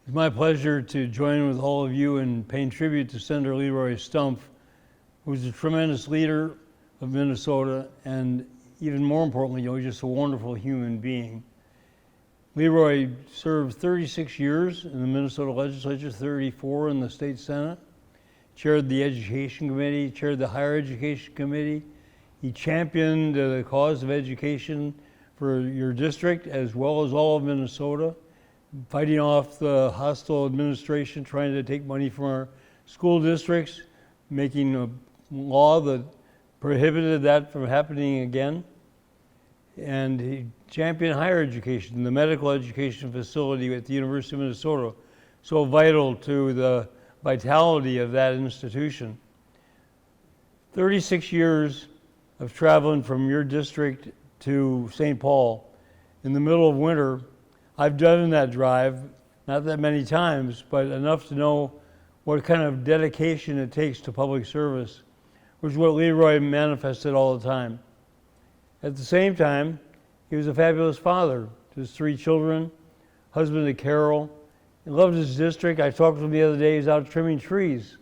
It's my pleasure to join with all of you in paying tribute to Senator Leroy Stumpf, who's a tremendous leader of Minnesota and, even more importantly, just a wonderful human being. Leroy served 36 years in the Minnesota legislature, 34 in the state senate, chaired the education committee, chaired the higher education committee. He championed the cause of education for your district as well as all of Minnesota, fighting off the hostile administration trying to take money from our school districts, making a law that prohibited that from happening again. And he championed higher education, the medical education facility at the University of Minnesota, so vital to the vitality of that institution. 36 years of traveling from your district to St. Paul in the middle of winter. I've done that drive, not that many times, but enough to know what kind of dedication it takes to public service, which is what Leroy manifested all the time. At the same time, he was a fabulous father to his 3 children, husband to Carol. He loved his district. I talked to him the other day. He was out trimming trees,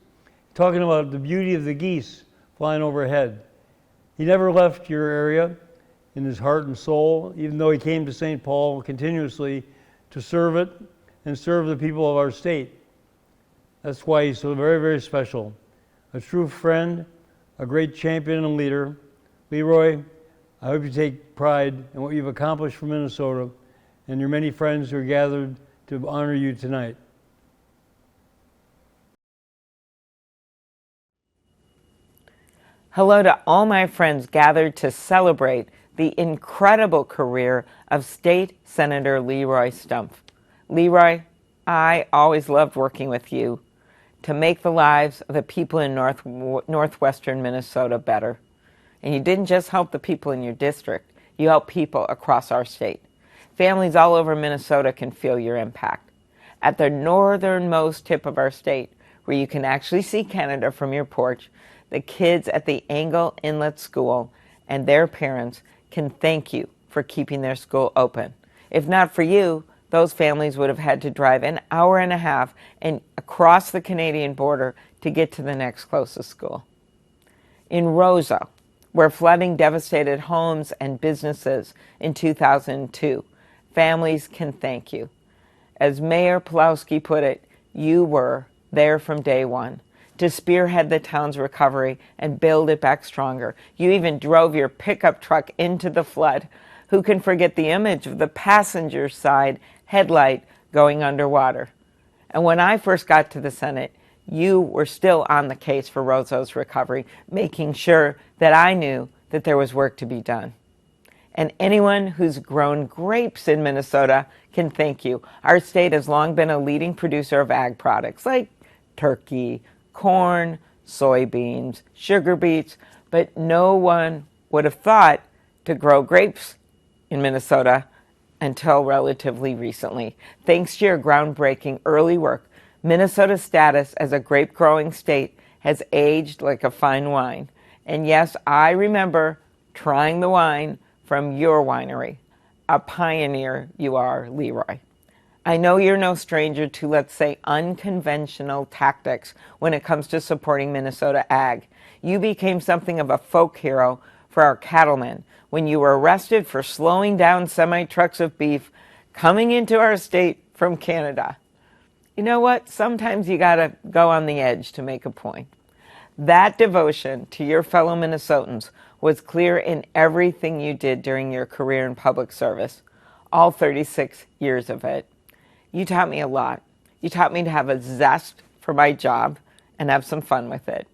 talking about the beauty of the geese flying overhead. He never left your area in his heart and soul, even though he came to St. Paul continuously to serve it and serve the people of our state. That's why he's so very, very special. A true friend, a great champion and leader. Leroy, I hope you take pride in what you've accomplished for Minnesota and your many friends who are gathered to honor you tonight. Hello to all my friends gathered to celebrate the incredible career of State Senator Leroy Stumpf. Leroy, I always loved working with you to make the lives of the people in northwestern Minnesota better. And you didn't just help the people in your district, you helped people across our state. Families all over Minnesota can feel your impact. At the northernmost tip of our state, where you can actually see Canada from your porch, the kids at the Angle Inlet School and their parents can thank you for keeping their school open. If not for you, those families would have had to drive an hour and a half and across the Canadian border to get to the next closest school. In Roseau, where flooding devastated homes and businesses in 2002, families can thank you. As Mayor Pulowski put it, you were there from day one to spearhead the town's recovery and build it back stronger. You even drove your pickup truck into the flood. Who can forget the image of the passenger side headlight going underwater? And when I first got to the Senate, you were still on the case for Roseau's recovery, making sure that I knew that there was work to be done. And anyone who's grown grapes in Minnesota can thank you. Our state has long been a leading producer of ag products like turkey, corn, soybeans, sugar beets, but no one would have thought to grow grapes in Minnesota until relatively recently. Thanks to your groundbreaking early work, Minnesota's status as a grape-growing state has aged like a fine wine. And yes, I remember trying the wine from your winery. A pioneer you are, Leroy. I know you're no stranger to, let's say, unconventional tactics when it comes to supporting Minnesota ag. You became something of a folk hero for our cattlemen when you were arrested for slowing down semi-trucks of beef coming into our state from Canada. You know what? Sometimes you gotta go on the edge to make a point. That devotion to your fellow Minnesotans was clear in everything you did during your career in public service, all 36 years of it. You taught me a lot. You taught me to have a zest for my job and have some fun with it.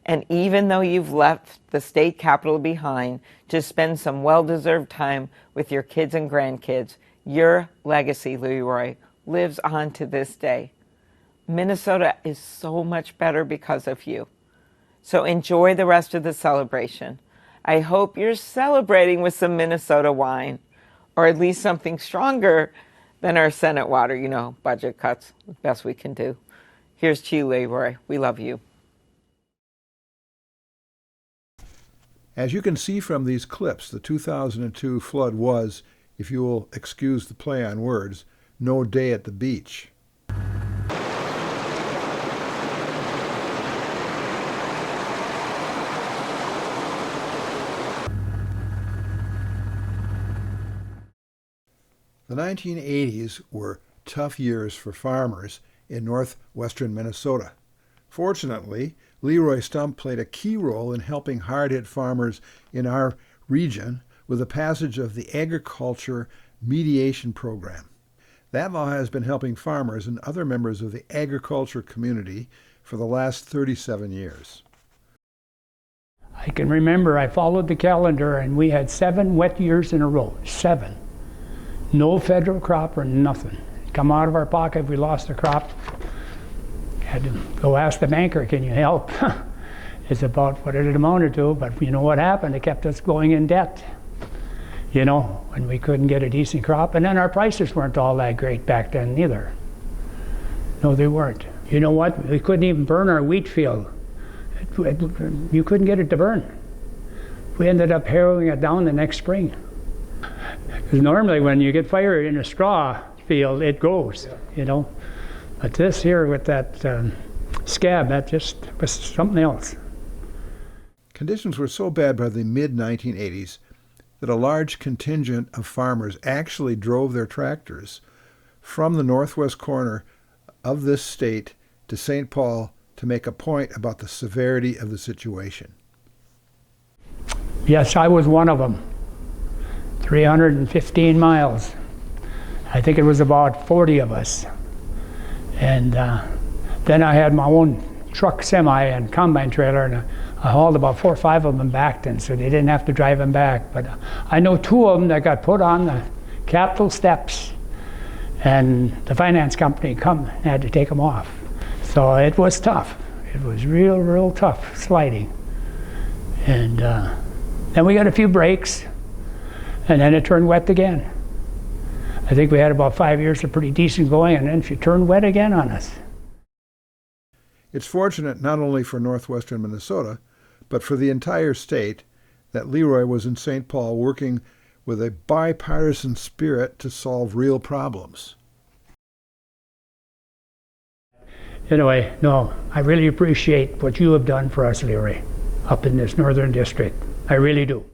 And even though you've left the state capital behind to spend some well-deserved time with your kids and grandkids, your legacy, Leroy, lives on to this day. Minnesota is so much better because of you. So enjoy the rest of the celebration. I hope you're celebrating with some Minnesota wine, or at least something stronger than our Senate water, budget cuts, the best we can do. Here's to you, Leroy. We love you. As you can see from these clips, the 2002 flood was, if you will excuse the play on words, no day at the beach. The 1980s were tough years for farmers in northwestern Minnesota. Fortunately, Leroy Stumpf played a key role in helping hard-hit farmers in our region with the passage of the Agriculture Mediation Program. That law has been helping farmers and other members of the agriculture community for the last 37 years. I can remember I followed the calendar and we had 7 wet years in a row. 7. No federal crop or nothing. Come out of our pocket if we lost a crop. Had to go ask the banker, can you help? It's about what it amounted to, but you know what happened? It kept us going in debt. You know, when we couldn't get a decent crop. And then our prices weren't all that great back then either. No, they weren't. You know what? We couldn't even burn our wheat field. You couldn't get it to burn. We ended up harrowing it down the next spring. Because normally when you get fire in a straw field, it goes, you know. But this here with that scab, that just was something else. Conditions were so bad by the mid-1980s that a large contingent of farmers actually drove their tractors from the northwest corner of this state to St. Paul to make a point about the severity of the situation. Yes, I was one of them. 315 miles. I think it was about 40 of us. And then I had my own truck semi and combine trailer, and I hauled about 4 or 5 of them back then, so they didn't have to drive them back. But I know 2 of them that got put on the Capitol steps, and the finance company come and had to take them off. So it was tough. It was real tough sliding. And then we got a few breaks, and then it turned wet again. I think we had about 5 years of pretty decent going, and then she turned wet again on us. It's fortunate not only for northwestern Minnesota, but for the entire state that Leroy was in St. Paul working with a bipartisan spirit to solve real problems. Anyway, no, I really appreciate what you have done for us, Leroy, up in this northern district. I really do.